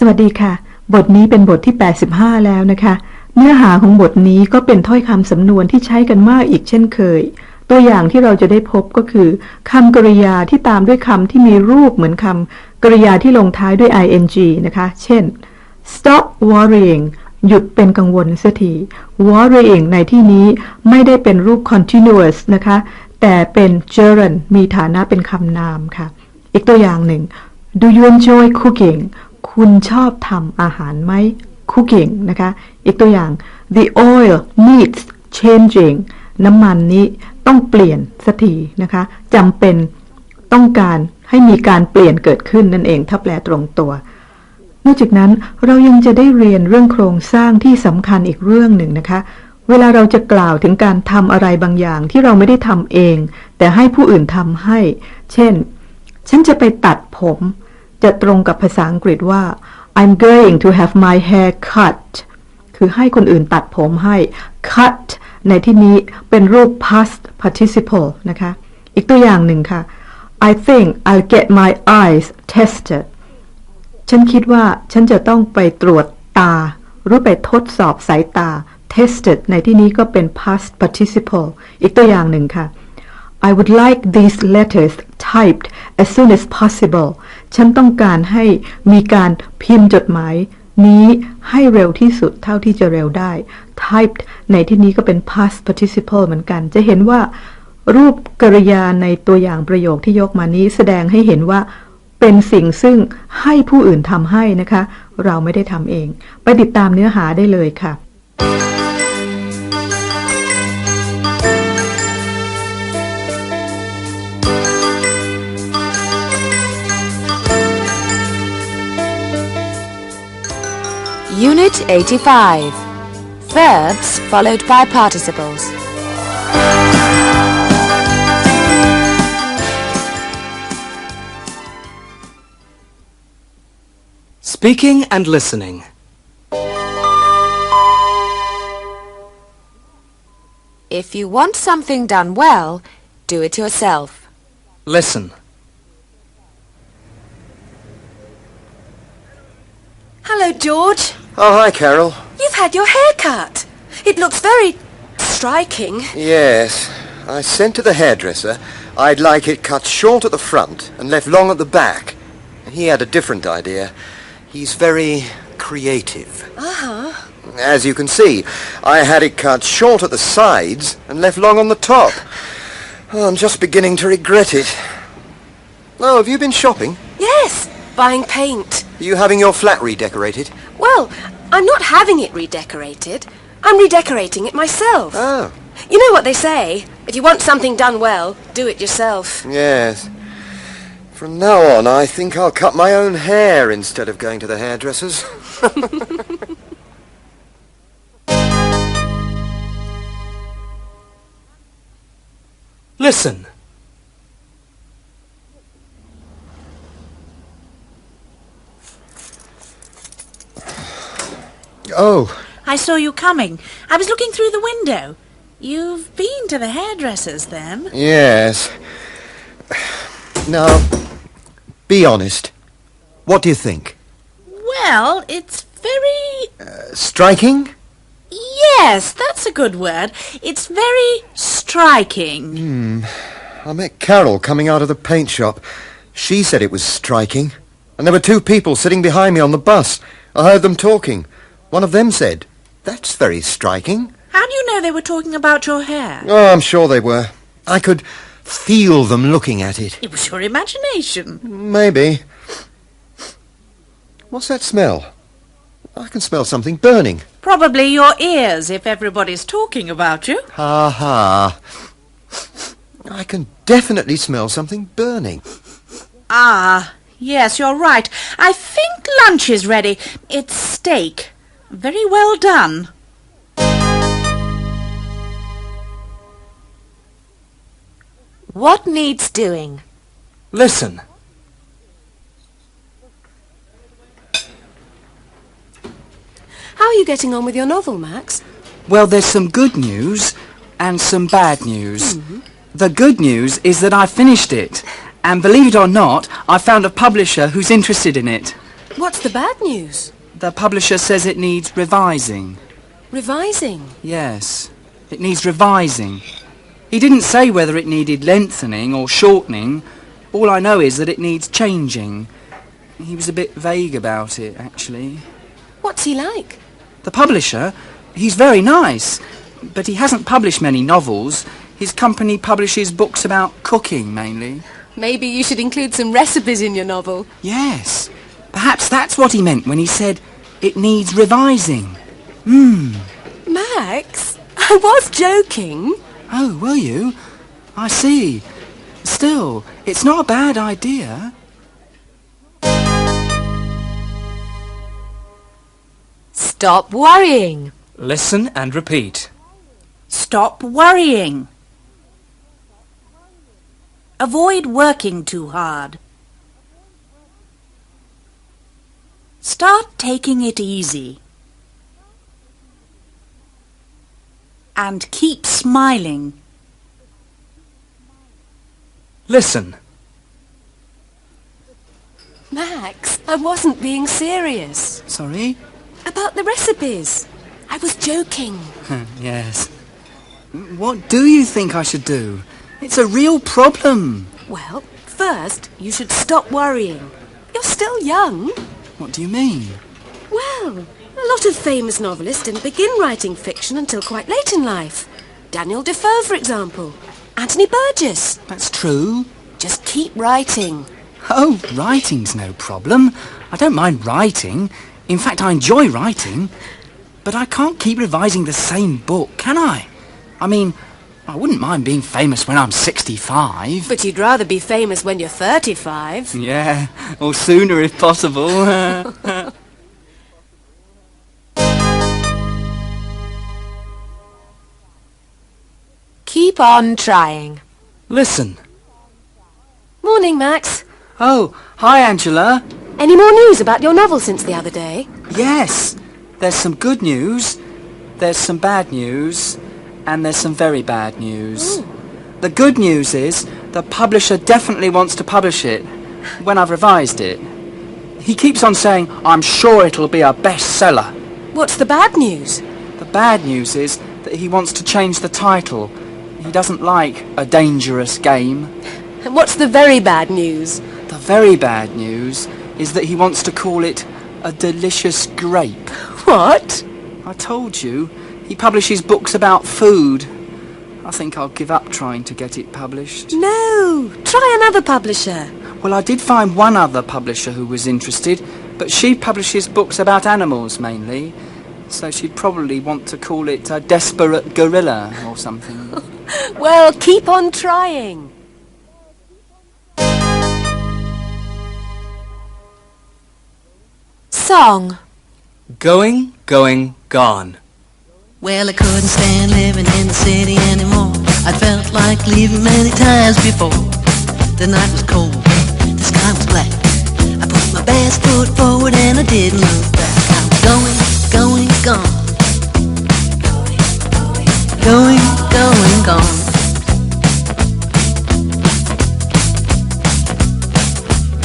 วัสดีค่ะบทนี้เป็นบทที่85แล้วนะคะเนื้อหาของบทนี้ก็เป็นถ้อยคำสำนวนที่ใช้กันมากอีกเช่นเคยตัวอย่างที่เราจะได้พบก็คือคำกริยาที่ตามด้วยคำที่มีรูปเหมือนคำกริยาที่ลงท้ายด้วย ing นะคะเช่น stop worrying หยุดเป็นกังวลเสียที worrying ในที่นี้ไม่ได้เป็นรูป continuous นะคะแต่เป็น gerund มีฐานะเป็นคำนามค่ะอีกตัวอย่างหนึ่ง do you enjoy cooking คุณชอบทำอาหารไหม cooking นะคะอีกตัวอย่าง the oil needs changing น้ำมันนี้ต้องเปลี่ยนสักทีนะคะจำเป็นต้องการให้มีการเปลี่ยนเกิดขึ้นนั่นเองถ้าแปลตรงตัวนอกจากนั้นเรายังจะได้เรียนเรื่องโครงสร้างที่สำคัญอีกเรื่องหนึ่งนะคะเวลาเราจะกล่าวถึงการทำอะไรบางอย่างที่เราไม่ได้ทำเองแต่ให้ผู้อื่นทำให้เช่นฉันจะไปตัดผมจะตรงกับภาษาอังกฤษว่า I'm going to have my hair cut คือให้คนอื่นตัดผมให้ cut ในที่นี้เป็นรูป past participle นะคะอีกตัวอย่างหนึ่งค่ะ I think I'll get my eyes tested ฉันคิดว่าฉันจะต้องไปตรวจตาหรือไปทดสอบสายตา tested ในที่นี้ก็เป็น past participle อีกตัวอย่างหนึ่งค่ะ I would like these letters typed as soon as possible ฉันต้องการให้มีการพิมพ์จดหมายนี้ให้เร็วที่สุดเท่าที่จะเร็วได้ typed ในที่นี้ก็เป็น past participle เหมือนกันจะเห็นว่ารูปกริยาในตัวอย่างประโยคที่ยกมานี้แสดงให้เห็นว่าเป็นสิ่งซึ่งให้ผู้อื่นทำให้นะคะเราไม่ได้ทำเองไปติดตามเนื้อหาได้เลยค่ะ Unit 85 Verbs followed by participles Speaking and listening. If you want something done well, do it yourself. Listen. Hello, George. Oh, hi, Carol. You've had your hair cut. It looks very striking. Yes. I sent to the hairdresser. I'd like it cut short at the front and left long at the back. He had a different idea. He's very creative. Uh-huh. As you can see, I had it cut short at the sides and left long on the top. Oh, I'm just beginning to regret it. Oh, have you been shopping? Yes, buying paint. Are you having your flat redecorated? Well, I'm not having it redecorated. I'm redecorating it myself. Oh. You know what they say? If you want something done well, do it yourself. Yes. From now on, I think I'll cut my own hair instead of going to the hairdressers. Listen. Oh. I saw you coming. I was looking through the window. You've been to the hairdresser's then? Yes. Now, be honest. What do you think? Well, it's very... Striking? Yes, that's a good word. It's very striking. I met Carol coming out of the paint shop. She said it was striking. And there were two people sitting behind me on the bus. I heard them talking. One of them said, "That's very striking." How do you know they were talking about your hair? Oh, I'm sure they were. I could feel them looking at it. It was your imagination. Maybe. What's that smell? I can smell something burning. Probably your ears, if everybody's talking about you. Ha ha. I can definitely smell something burning. Ah, yes, you're right. I think lunch is ready. It's steak. Very well done. What needs doing? Listen. How are you getting on with your novel, Max? Well, there's some good news and some bad news. The good news is that I finished it. And believe it or not, I found a publisher who's interested in it. What's the bad news? The publisher says it needs revising. Revising? Yes, it needs revising. He didn't say whether it needed lengthening or shortening. All I know is that it needs changing. He was a bit vague about it, actually. What's he like? The publisher? He's very nice, but he hasn't published many novels. His company publishes books about cooking, mainly. Maybe you should include some recipes in your novel. Yes, perhaps that's what he meant when he said it needs revising. Max, I was joking. Oh, were you? I see. Still, it's not a bad idea. Stop worrying. Listen and repeat. Stop worrying. Avoid working too hard. Start taking it easy. And keep smiling. Listen. Max, I wasn't being serious. Sorry? About the recipes. I was joking. Yes. What do you think I should do? It's a real problem. Well, first, you should stop worrying. You're still young. What do you mean? Well, a lot of famous novelists didn't begin writing fiction until quite late in life. Daniel Defoe, for example. Anthony Burgess. That's true. Just keep writing. Oh, writing's no problem. I don't mind writing. In fact, I enjoy writing. But I can't keep revising the same book, can I? I mean, I wouldn't mind being famous when I'm 65. But you'd rather be famous when you're 35. Yeah, or sooner if possible. Keep on trying. Listen. Morning, Max. Oh, hi, Angela. Any more news about your novel since the other day? Yes, there's some good news, there's some bad news, and there's some very bad news. Ooh. The good news is the publisher definitely wants to publish it when I've revised it. He keeps on saying, I'm sure it'll be a bestseller. What's the bad news? The bad news is that he wants to change the title. He doesn't like A Dangerous Game. And what's the very bad news? The very bad news is that he wants to call it A Delicious Grape. What? I told you, he publishes books about food. I think I'll give up trying to get it published. No, try another publisher. Well, I did find one other publisher who was interested, but she publishes books about animals mainly, so she'd probably want to call it A Desperate Gorilla or something. Well, keep on trying. Song. Going, going, gone. Well, I couldn't stand living in the city anymore. I felt like leaving many times before. The night was cold, the sky was black. I put my best foot forward and I didn't look back. I was going, going, gone. Going, going, gone.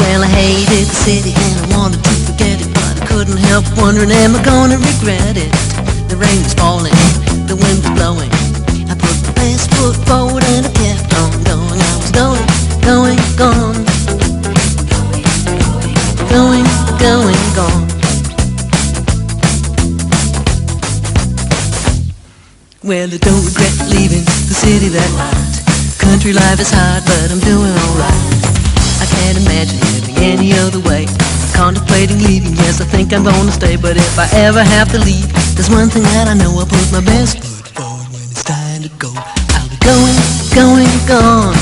Well, I hated the city and I wanted to forget it, but I couldn't help wondering, am I gonna regret it? The rain was falling, the wind was blowing. I put my best foot forward and I kept on going. I was going, going, gone. Going, going, gone. Well, I don't regret leaving the city that night. Country life is hard, but I'm doing alright. I can't imagine living any other way. Contemplating leaving, yes, I think I'm gonna stay. But if I ever have to leave, there's one thing that I know, I put my best foot forward when it's time to go. I'll be going, going, gone.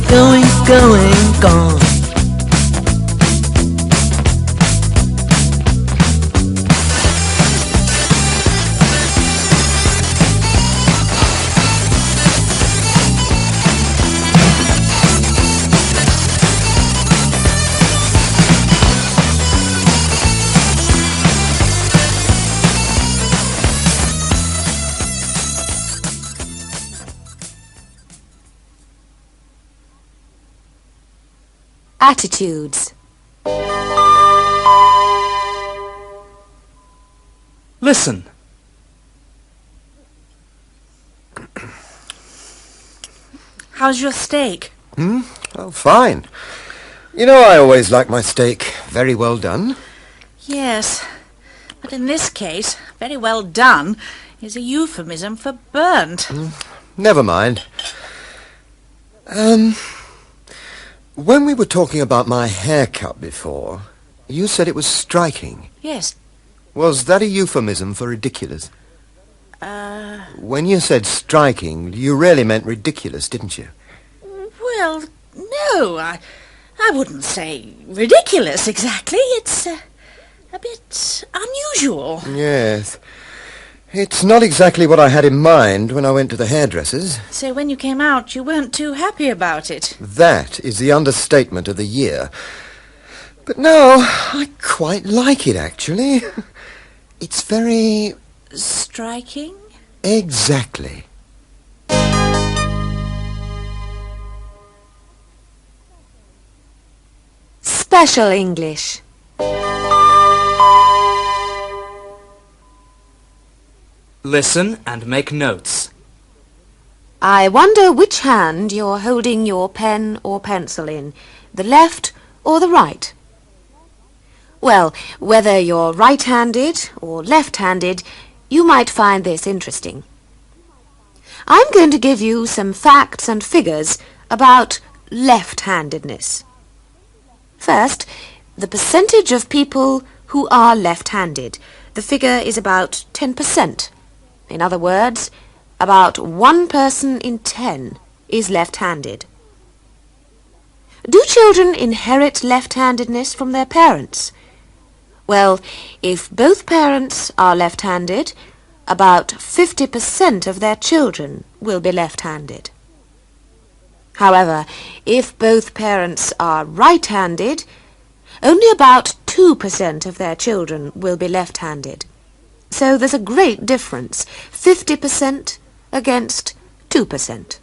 Going, going, gone. Attitudes. Listen. How's your steak? Oh, fine. You know, I always like my steak very well done. Yes, but in this case, very well done is a euphemism for burnt. Never mind. When we were talking about my haircut before, you said it was striking. Yes. Was that a euphemism for ridiculous? When you said striking, you really meant ridiculous, didn't you? Well, no, I wouldn't say ridiculous exactly. It's a bit unusual. Yes. It's not exactly what I had in mind when I went to the hairdresser's. So when you came out, you weren't too happy about it? That is the understatement of the year. But no, I quite like it, actually. It's very... Striking? Exactly. Special English. Listen and make notes. I wonder which hand you're holding your pen or pencil in, the left or the right. Well, whether you're right-handed or left-handed, you might find this interesting. I'm going to give you some facts and figures about left-handedness. First, the percentage of people who are left-handed. The figure is about 10%. In other words, about 1 person in 10 is left-handed. Do children inherit left-handedness from their parents? Well, if both parents are left-handed, about 50% of their children will be left-handed. However, if both parents are right-handed, only about 2% of their children will be left-handed. So there's a great difference, 50% against 2%.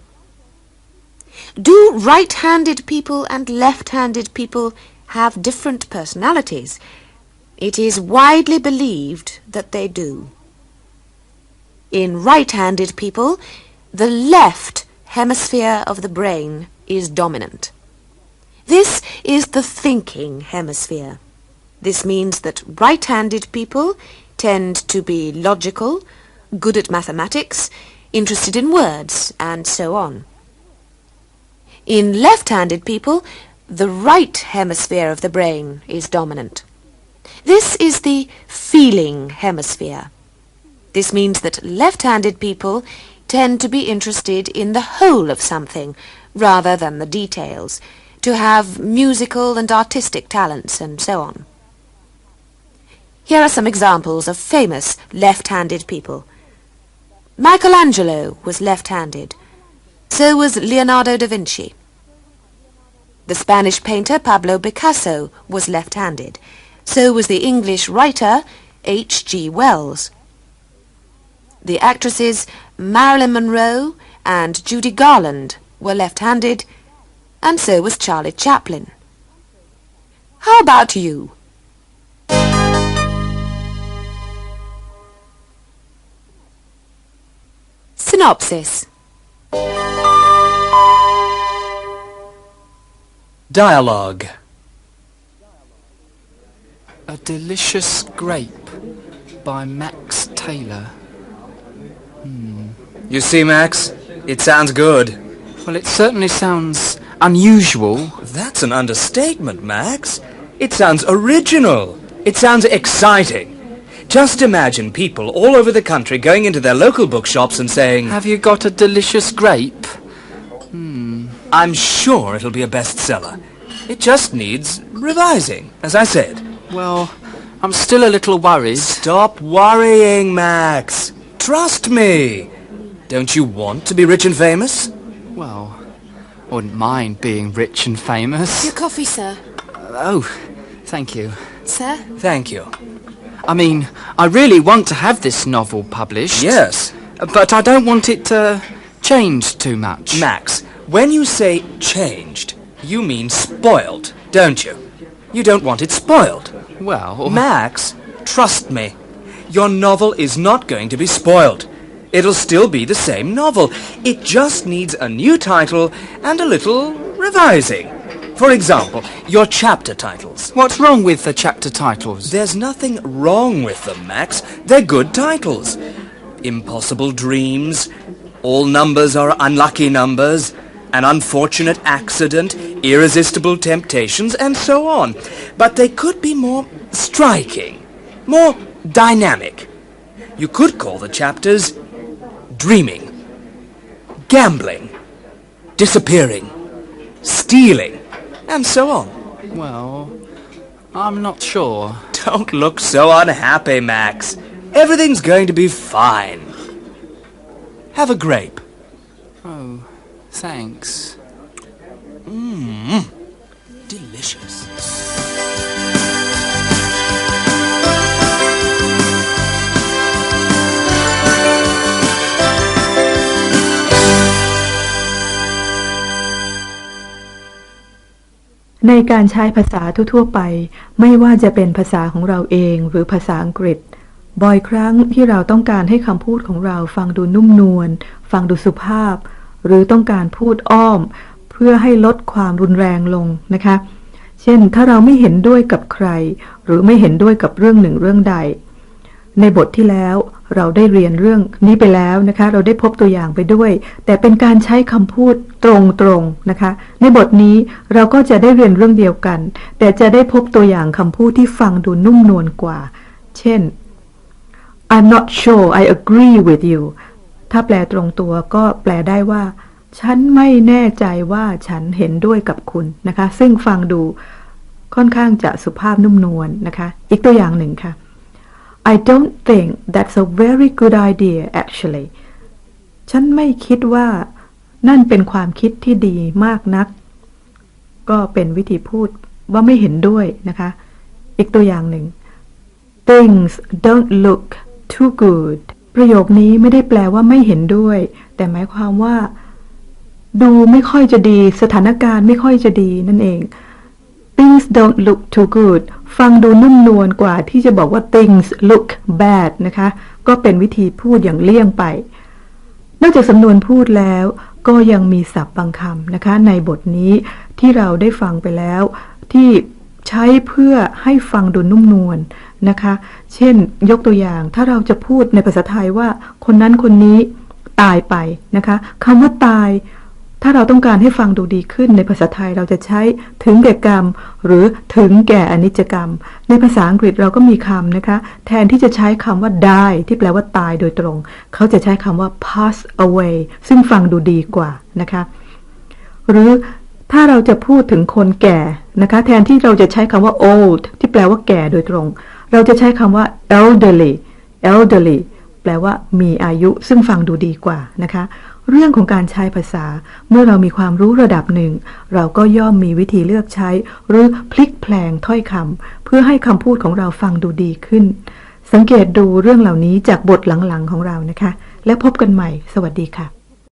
Do right-handed people and left-handed people have different personalities? It is widely believed that they do. In right-handed people, the left hemisphere of the brain is dominant. This is the thinking hemisphere. This means that right-handed people tend to be logical, good at mathematics, interested in words, and so on. In left-handed people, the right hemisphere of the brain is dominant. This is the feeling hemisphere. This means that left-handed people tend to be interested in the whole of something rather than the details, to have musical and artistic talents and so on. Here are some examples of famous left-handed people. Michelangelo was left-handed. So was Leonardo da Vinci. The Spanish painter Pablo Picasso was left-handed. So was the English writer H.G. Wells. The actresses Marilyn Monroe and Judy Garland were left-handed, and so was Charlie Chaplin. How about you? Synopsis. Dialogue. A Delicious Grape by Max Taylor. You see, Max? It sounds good. Well, it certainly sounds unusual. That's an understatement, Max. It sounds original. It sounds exciting. Just imagine people all over the country going into their local bookshops and saying, Have you got a delicious grape? I'm sure it'll be a bestseller. It just needs revising, as I said. Well, I'm still a little worried. Stop worrying, Max. Trust me. Don't you want to be rich and famous? Well, I wouldn't mind being rich and famous. Your coffee, sir. Oh, thank you. Sir? Thank you. I mean, I really want to have this novel published. Yes. But I don't want it changed too much. Max, when you say changed, you mean spoiled, don't you? You don't want it spoiled. Well... Max, trust me. Your novel is not going to be spoiled. It'll still be the same novel. It just needs a new title and a little revising. For example, your chapter titles. What's wrong with the chapter titles? There's nothing wrong with them, Max. They're good titles. Impossible Dreams, All Numbers Are Unlucky Numbers, An Unfortunate Accident, Irresistible Temptations, and so on. But they could be more striking, more dynamic. You could call the chapters Dreaming, Gambling, Disappearing, Stealing, and so on. Well, I'm not sure. Don't look so unhappy, Max. Everything's going to be fine. Have a grape. Oh, thanks. Delicious. ในการใช้ภาษาทั่วๆไปไม่ว่าจะเป็นภาษาของเราเองหรือภาษาอังกฤษบ่อยครั้งที่เราต้องการให้คำพูดของเราฟังดูนุ่มนวลฟังดูสุภาพหรือต้องการพูดอ้อมเพื่อให้ลดความรุนแรงลงนะคะเช่นถ้าเราไม่เห็นด้วยกับใครหรือไม่เห็นด้วยกับเรื่องหนึ่งเรื่องใดในบทที่แล้วเราได้เรียนเรื่องนี้ไปแล้วนะคะเราได้พบตัวอย่างไปด้วยแต่เป็นการใช้คำพูดตรงๆนะคะในบทนี้เราก็จะได้เรียนเรื่องเดียวกันแต่จะได้พบตัวอย่างคำพูดที่ฟังดูนุ่มนวลกว่าเช่น I'm not sure I agree with you ถ้าแปลตรงตัวก็แปลได้ว่าฉันไม่แน่ใจว่าฉันเห็นด้วยกับคุณนะคะซึ่งฟังดูค่อนข้างจะสุภาพนุ่มนวลนะคะอีกตัวอย่างหนึ่งค่ะI don't think that's a very good idea actually ฉันไม่คิดว่านั่นเป็นความคิดที่ดีมากนักก็เป็นวิธีพูดว่าไม่เห็นด้วยนะคะอีกตัวอย่างหนึ่ง Things don't look too good ประโยคนี้ไม่ได้แปลว่าไม่เห็นด้วยแต่หมายความว่าดูไม่ค่อยจะดีสถานการณ์ไม่ค่อยจะดีนั่นเองThings don't look too good ฟังดูนุ่มนวลกว่าที่จะบอกว่า things look bad นะคะก็เป็นวิธีพูดอย่างเลี่ยงไปนอกจากสำนวนพูดแล้วก็ยังมีศัพท์บางคำนะคะในบทนี้ที่เราได้ฟังไปแล้วที่ใช้เพื่อให้ฟังดูนุ่มนวลนะคะเช่นยกตัวอย่างถ้าเราจะพูดในภาษาไทยว่าคนนั้นคนนี้ตายไปนะคะคำว่าตายถ้าเราต้องการให้ฟังดูดีขึ้นในภาษาไทยเราจะใช้ถึงแก่กรรมหรือถึงแก่อนิจกรรมในภาษาอังกฤษเราก็มีคำนะคะแทนที่จะใช้คำว่า die ที่แปลว่าตายโดยตรงเขาจะใช้คำว่า pass away ซึ่งฟังดูดีกว่านะคะหรือถ้าเราจะพูดถึงคนแก่นะคะแทนที่เราจะใช้คำว่า old ที่แปลว่าแก่โดยตรงเราจะใช้คำว่า elderly แปลว่ามีอายุซึ่งฟังดูดีกว่านะคะเรื่องของการใช้ภาษาเมื่อเรามีความรู้ระดับหนึ่งเราก็ย่อมมีวิธีเลือกใช้หรือพลิกแพลงถ้อยคำเพื่อให้คำพูดของเราฟังดูดีขึ้นสังเกตดูเรื่องเหล่านี้จากบทหลังๆของเรานะคะและพบกันใหม่สวัสดีค่ะ